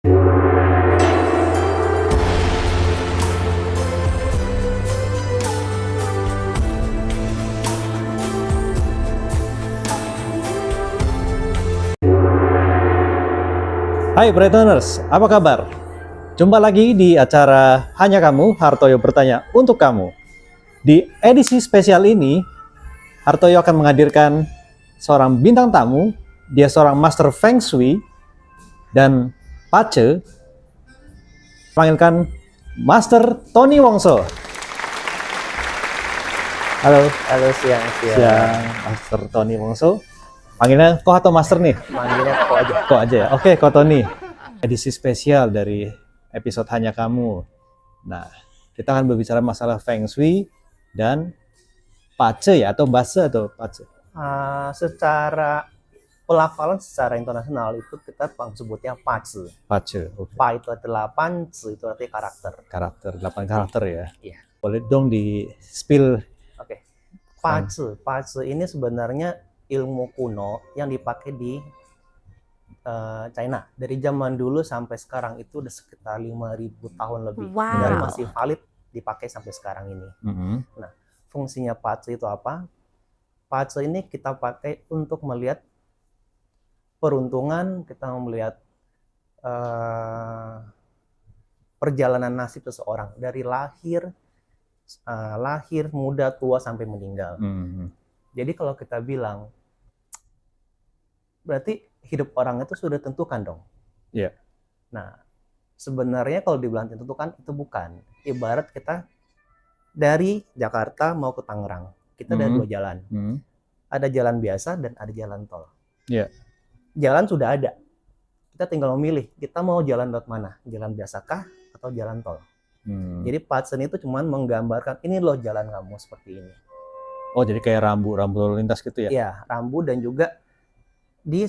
Hai Brightoners, apa kabar? Jumpa lagi di acara Hanya Kamu, Hartoyo Bertanya Untuk Kamu. Di edisi spesial ini, Hartoyo akan menghadirkan seorang bintang tamu. Dia seorang master Feng Shui dan Pace. Panggilkan Master Tony Wongso. Halo. Halo, siang. Master Tony Wongso. Panggilnya kok atau Master nih? Manggilnya kok aja. Kok aja ya? Oke, kok Tony. Edisi spesial dari episode Hanya Kamu. Nah, kita akan berbicara masalah Feng Shui dan Pace ya, atau Base atau Pace? Secara pelafalan secara internasional itu kita sebutnya Pace. Pace, oke. Pa itu adalah 8, Ce itu artinya karakter. Karakter, 8 karakter ya? Iya. Boleh dong di spill. Oke. Pace ini sebenarnya ilmu kuno yang dipakai di China. Dari zaman dulu sampai sekarang itu udah sekitar 5.000 tahun lebih. Wow. Dan masih valid dipakai sampai sekarang ini. Nah, fungsinya Pace itu apa? Pace ini kita pakai untuk melihat peruntungan, kita melihat perjalanan nasib seseorang dari lahir, muda, tua sampai meninggal. Jadi kalau kita bilang, berarti hidup orang itu sudah tentukan dong. Iya. Nah, sebenarnya kalau dibilang tentukan itu bukan. Ibarat kita dari Jakarta mau ke Tangerang, kita ada 2 jalan. Ada jalan biasa dan ada jalan tol. Iya. Jalan sudah ada. Kita tinggal memilih, kita mau jalan lewat mana? Jalan biasakah atau jalan tol? Jadi Patsen itu cuma menggambarkan, ini loh jalan kamu seperti ini. Oh, jadi kayak rambu lalu lintas gitu ya? Iya, rambu, dan juga di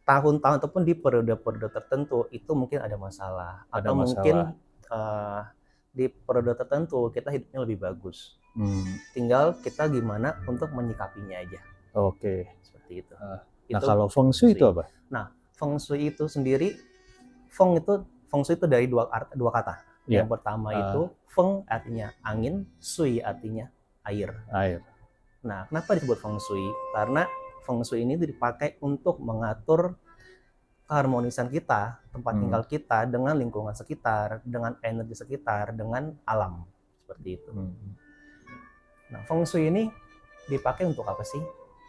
tahun-tahun ataupun di periode-periode tertentu itu mungkin ada masalah. Ada atau masalah. Mungkin di periode tertentu kita hidupnya lebih bagus. Tinggal kita gimana untuk menyikapinya aja. Oke. Seperti itu. Nah, kalau Feng Shui itu apa? Nah, Feng Shui itu sendiri, Feng Shui itu dari dua kata. Yeah. Yang pertama itu Feng artinya angin, Shui artinya air. Nah, kenapa disebut Feng Shui? Karena Feng Shui ini dipakai untuk mengatur keharmonisan kita, tempat tinggal kita dengan lingkungan sekitar, dengan energi sekitar, dengan alam. Seperti itu. Nah, Feng Shui ini dipakai untuk apa sih?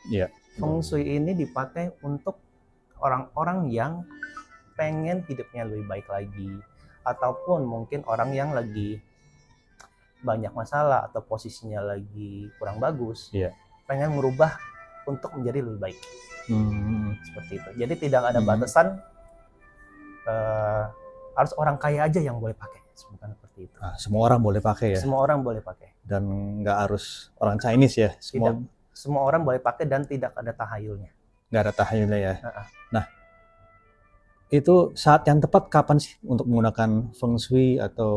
Iya. Feng Shui ini dipakai untuk orang-orang yang pengen hidupnya lebih baik lagi, ataupun mungkin orang yang lagi banyak masalah atau posisinya lagi kurang bagus, pengen merubah untuk menjadi lebih baik. Seperti itu. Jadi tidak ada batasan harus orang kaya aja yang boleh pakai. Bukan seperti itu. Semua orang boleh pakai ya? Semua orang boleh pakai. Dan nggak harus orang Chinese ya? Semua orang boleh pakai dan tidak ada tahayulnya. Nggak ada tahayulnya ya? Nah, itu saat yang tepat kapan sih untuk menggunakan Feng Shui atau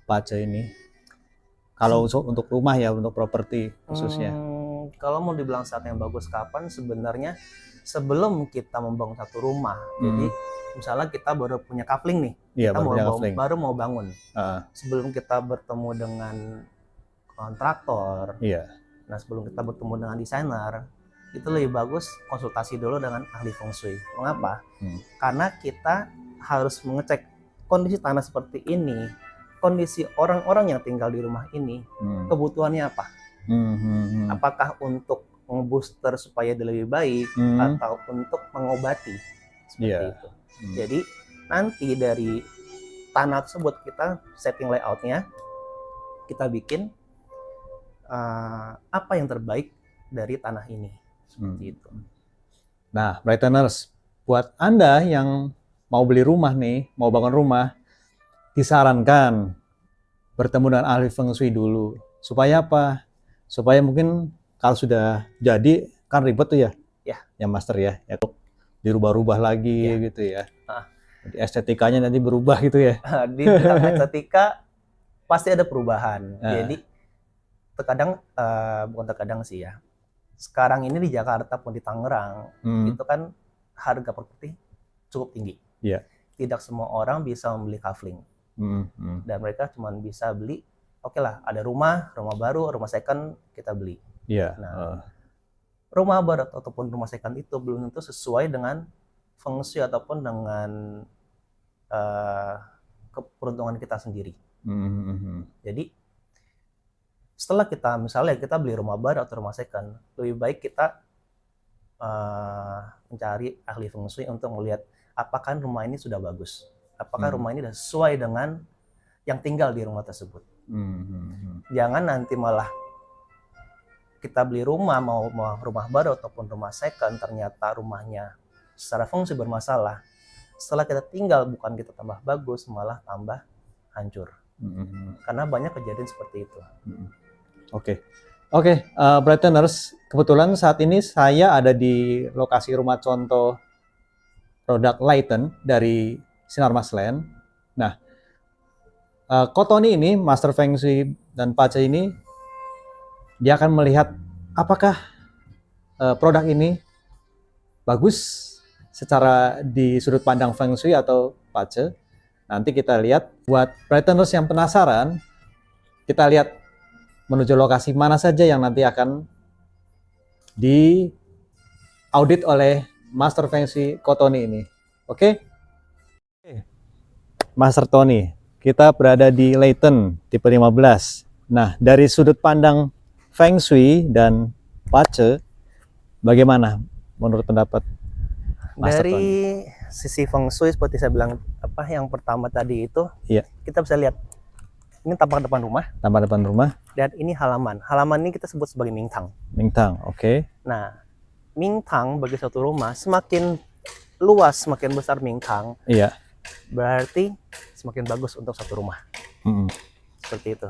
Pace ini? Kalau untuk rumah ya, untuk properti khususnya. Kalau mau dibilang saat yang bagus kapan, sebenarnya sebelum kita membangun satu rumah. Jadi misalnya kita baru punya kapling nih, kita baru mau bangun. Sebelum kita bertemu dengan kontraktor, nah sebelum kita bertemu dengan desainer, itu lebih bagus konsultasi dulu dengan ahli Feng Shui. Mengapa? Karena kita harus mengecek kondisi tanah seperti ini, kondisi orang-orang yang tinggal di rumah ini, kebutuhannya apa? Apakah untuk ngebooster supaya dia lebih baik, atau untuk mengobati? Seperti itu. Jadi nanti dari tanah tersebut kita setting layoutnya, kita bikin apa yang terbaik dari tanah ini. Seperti itu. Nah, Brightoners, buat Anda yang mau beli rumah nih, mau bangun rumah, disarankan bertemu dengan ahli Feng Shui dulu. Supaya apa? Supaya mungkin kalau sudah jadi, kan ribet tuh ya? Yang master ya dirubah-rubah lagi gitu ya. Jadi estetikanya nanti berubah gitu ya? Di bidang estetika pasti ada perubahan. Jadi terkadang, bukan terkadang sih ya, sekarang ini di Jakarta pun di Tangerang itu kan harga properti cukup tinggi. tidak semua orang bisa membeli kafling. Dan mereka cuma bisa beli, oke lah, ada rumah baru, rumah second kita beli. Nah, rumah baru ataupun rumah second itu belum tentu sesuai dengan feng shui ataupun dengan keberuntungan kita sendiri. Jadi setelah misalnya kita beli rumah baru atau rumah second, lebih baik kita mencari ahli feng shui untuk melihat apakah rumah ini sudah bagus, apakah rumah ini sudah sesuai dengan yang tinggal di rumah tersebut. Jangan nanti malah kita beli rumah, mau rumah baru ataupun rumah second, ternyata rumahnya secara feng shui bermasalah. Setelah kita tinggal, bukan kita tambah bagus, malah tambah hancur. Karena banyak kejadian seperti itu. Oke, Brighteners, kebetulan saat ini saya ada di lokasi rumah contoh produk Lighten dari Sinarmas Land. Nah, Kotoni ini, Master Feng Shui dan Pace ini, dia akan melihat apakah produk ini bagus secara di sudut pandang Feng Shui atau Pace. Nanti kita lihat. Buat Brighteners yang penasaran, kita lihat menuju lokasi mana saja yang nanti akan di audit oleh Master Feng Shui Kotoni ini. Oke? Master Tony, kita berada di Lighten tipe 15. Nah, dari sudut pandang Feng Shui dan Pace, bagaimana menurut pendapat Master dari Tony? Sisi Feng Shui seperti saya bilang yang pertama tadi itu, kita bisa lihat ini tampak depan rumah. Tampak depan rumah. Dan ini halaman. Halaman ini kita sebut sebagai Mingtang. Mingtang, oke. Nah, Mingtang bagi suatu rumah semakin luas, semakin besar Mingtang. Berarti semakin bagus untuk satu rumah. Seperti itu.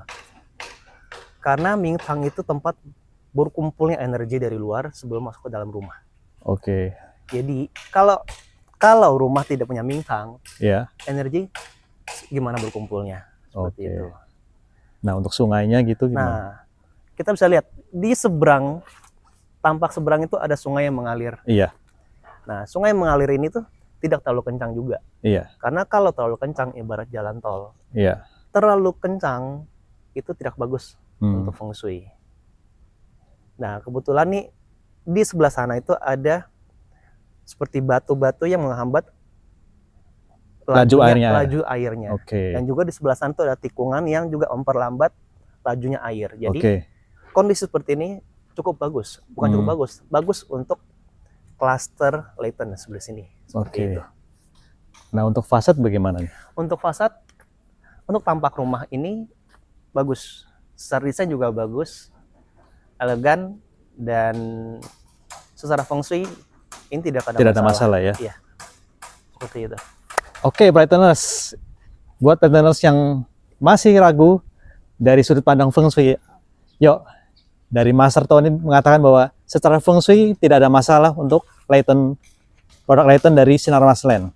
Karena Mingtang itu tempat berkumpulnya energi dari luar sebelum masuk ke dalam rumah. Jadi kalau rumah tidak punya Mingtang, energi gimana berkumpulnya? Seperti itu. Nah, untuk sungainya gitu gimana? Nah, kita bisa lihat di seberang, tampak seberang itu ada sungai yang mengalir. Nah, sungai yang mengalir ini tuh tidak terlalu kencang juga. Karena kalau terlalu kencang ibarat jalan tol. Terlalu kencang itu tidak bagus untuk Feng Shui. Nah, kebetulan nih di sebelah sana itu ada seperti batu-batu yang menghambat laju airnya. Dan juga di sebelah sana itu ada tikungan yang juga memperlambat lajunya air. Jadi kondisi seperti ini cukup bagus, bukan cukup bagus, bagus untuk klaster Lighten sebelah sini. Itu. Nah, untuk fasad bagaimana? Untuk fasad, untuk tampak rumah ini bagus, secara desain juga bagus, elegan, dan secara Feng Shui ini tidak ada masalah ya. Seperti itu. Oke, Brighteners, buat Brighteners yang masih ragu dari sudut pandang Feng Shui, yuk, dari Master Tony mengatakan bahwa secara Feng Shui tidak ada masalah untuk Lighten, produk Lighten dari Sinarmas Land.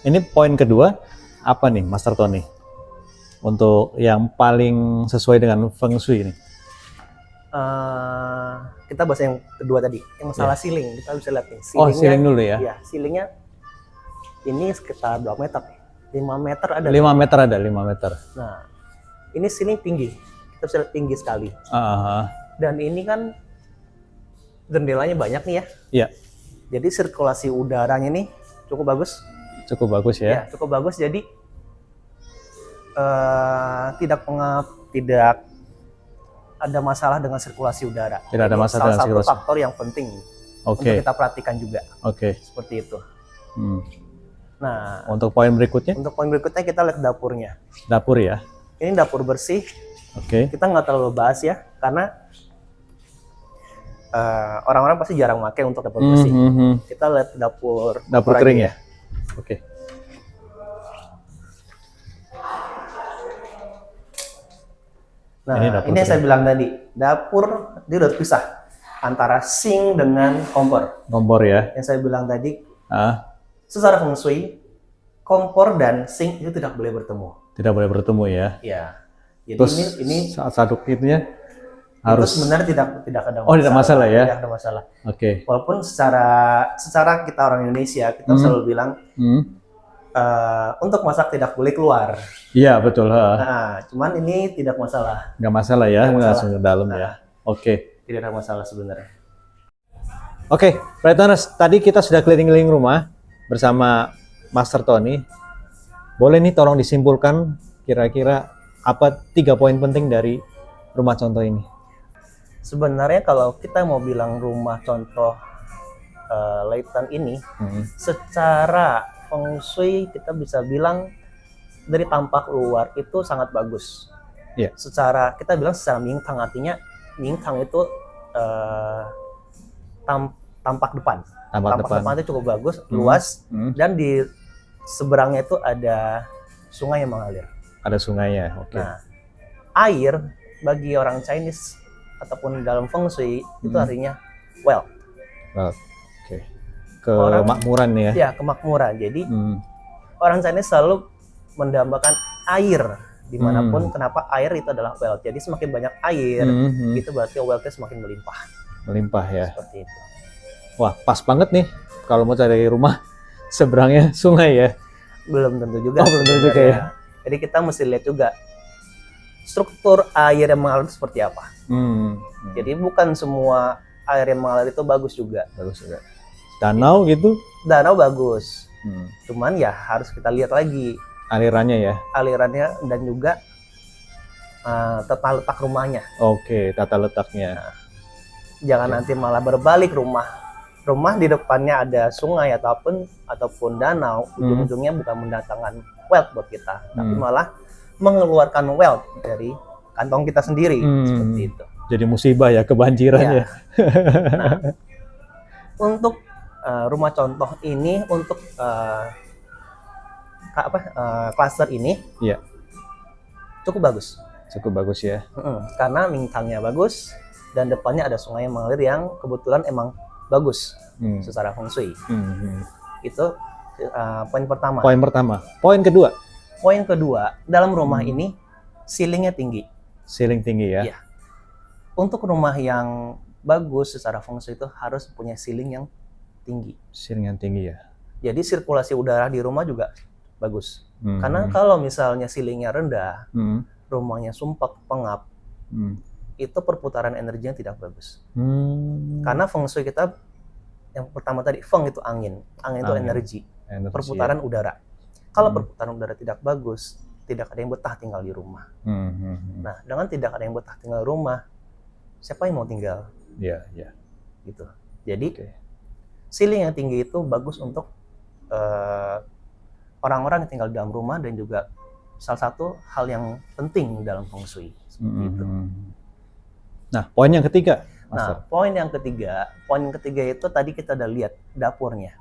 Ini poin kedua, apa nih Master Tony? Untuk yang paling sesuai dengan Feng Shui ini. Kita bahas yang kedua tadi, yang masalah ceiling. Kita bisa lihat nih. Ceiling dulu ya? Iya, ceilingnya ini sekitar berapa meter? 5 meter ada. 5 meter ada, 5 meter. Nah, ini ceiling tinggi. Kita bisa lihat tinggi sekali. Dan ini kan jendelanya banyak nih ya. Jadi sirkulasi udaranya nih cukup bagus. Cukup bagus ya? Cukup bagus. Jadi tidak ada masalah dengan sirkulasi udara. Tidak ada masalah dengan sirkulasi. Salah satu faktor yang penting untuk kita perhatikan juga. Seperti itu. Nah, untuk poin berikutnya? Untuk poin berikutnya kita lihat dapurnya. Dapur ya? Ini dapur bersih. Kita nggak terlalu bahas ya, karena orang-orang pasti jarang pakai untuk dapur bersih. Kita lihat dapur kering ya. Nah, ini yang saya bilang tadi, dapur dia udah pisah antara sink dengan kompor. Kompor ya. Yang saya bilang tadi, secara Feng Shui, kompor dan sink itu tidak boleh bertemu. Tidak boleh bertemu ya. Jadi terus ini saat aduk itunya harus sebenarnya tidak ada masalah. Tidak masalah ya. Tidak ada masalah. Walaupun secara kita orang Indonesia, kita selalu bilang untuk masak tidak boleh keluar. Iya betul. Nah, cuman ini tidak masalah. Nggak masalah ya, langsung ke dalam ya. Oke. Tidak ada masalah sebenarnya. Oke, Brightoners, tadi kita sudah keliling-keliling rumah bersama Master Tony. Boleh nih tolong disimpulkan kira-kira apa 3 poin penting dari rumah contoh ini? Sebenarnya kalau kita mau bilang rumah contoh Layton ini, secara feng shui kita bisa bilang dari tampak luar itu sangat bagus. Yeah. Secara kita bilang secara Mingtang, artinya Mingtang itu tampak depan. Tampak depan itu cukup bagus, luas, dan di seberangnya itu ada sungai yang mengalir. Ada sungainya, oke. Nah, air bagi orang Chinese ataupun dalam feng shui itu artinya wealth. Oke. Kemakmuran ya. Ya, kemakmuran. Jadi orang Chinese selalu mendambakan air dimanapun. Kenapa air itu adalah wealth. Jadi semakin banyak air itu berarti wealth-nya semakin melimpah. Melimpah ya. Seperti itu. Wah, pas banget nih kalau mau cari rumah seberangnya sungai ya. Belum tentu juga. Oh, belum tentu juga ya. Jadi kita mesti lihat juga struktur air yang mengalir seperti apa. Jadi bukan semua air yang mengalir itu bagus juga. Bagus juga. Danau gitu? Danau bagus. Cuman ya harus kita lihat lagi alirannya ya. Alirannya dan juga tata letak rumahnya. Oke, tata letaknya. Nah, jangan nanti malah berbalik rumah di depannya ada sungai ataupun danau, ujung-ujungnya bukan mendatangkan wealth buat kita, tapi malah mengeluarkan wealth dari kantong kita sendiri, seperti itu. Jadi musibah ya, kebanjiran ya. Nah, untuk rumah contoh ini, untuk klaster ini, cukup bagus. Cukup bagus ya. Karena Mingtangnya bagus dan depannya ada sungai yang mengalir yang kebetulan emang bagus secara feng shui. Itu poin pertama. Poin pertama. Poin kedua. Poin kedua, dalam rumah ini ceilingnya tinggi. Ceiling tinggi ya. Iya. Untuk rumah yang bagus secara feng shui itu harus punya ceiling yang tinggi. Ceiling yang tinggi ya. Jadi sirkulasi udara di rumah juga bagus. Karena kalau misalnya ceilingnya rendah, rumahnya sumpek, pengap, itu perputaran energinya tidak bagus. Karena feng shui kita yang pertama tadi, feng itu angin itu energi perputaran udara. Kalau perputaran udara tidak bagus, tidak ada yang betah tinggal di rumah. Nah, dengan tidak ada yang betah tinggal di rumah, siapa yang mau tinggal? Iya. Gitu. Jadi ceiling yang tinggi itu bagus untuk orang-orang yang tinggal di dalam rumah, dan juga salah satu hal yang penting dalam feng shui. Seperti itu. Nah, poin yang ketiga. Master. Nah, poin yang ketiga itu tadi kita udah lihat dapurnya.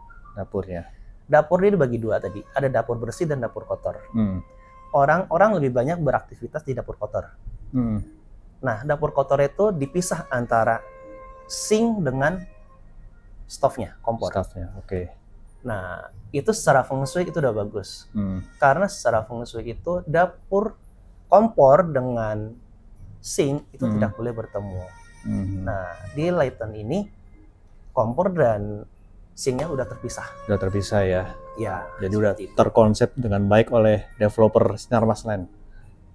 Dapur ini dibagi dua tadi. Ada dapur bersih dan dapur kotor. Orang lebih banyak beraktivitas di dapur kotor. Nah, dapur kotor itu dipisah antara sink dengan stove-nya, kompor. Oke. Nah, itu secara feng shui itu udah bagus. Karena secara feng shui itu dapur kompor dengan sink itu tidak boleh bertemu. Nah, di Layton ini kompor dan sinknya udah terpisah. Udah terpisah ya. Ya. Jadi udah terkonsep dengan baik oleh developer Sinar Mas Land.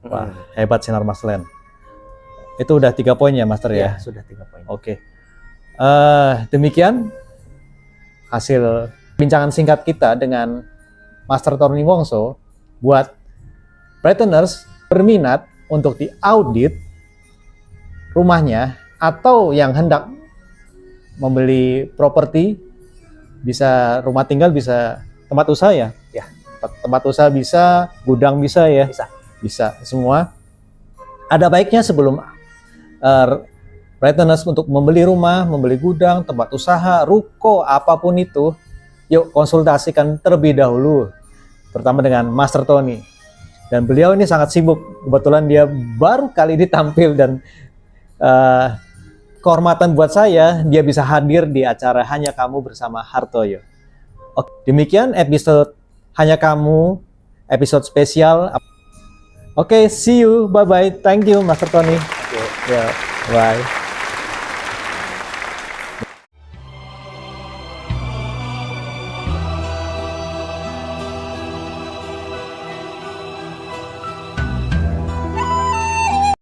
Wah, hebat Sinar Mas Land. Itu udah 3 poin ya, Master ya? Sudah 3 poin. Oke. Demikian hasil bincangan singkat kita dengan Master Tony Wongso. Buat Brightoners berminat untuk diaudit rumahnya atau yang hendak membeli properti, bisa rumah tinggal, bisa tempat usaha ya? Ya. Tempat usaha bisa, gudang bisa ya? Bisa semua. Ada baiknya sebelum Brightoners untuk membeli rumah, membeli gudang, tempat usaha, ruko, apapun itu, yuk konsultasikan terlebih dahulu, pertama dengan Master Tony. Dan beliau ini sangat sibuk, kebetulan dia baru kali ini tampil, dan kehormatan buat saya dia bisa hadir di acara Hanya Kamu bersama Hartoyo. Oke, demikian episode Hanya Kamu, episode spesial. Oke, see you, bye-bye. Thank you, Master Tony. Oke. Bye.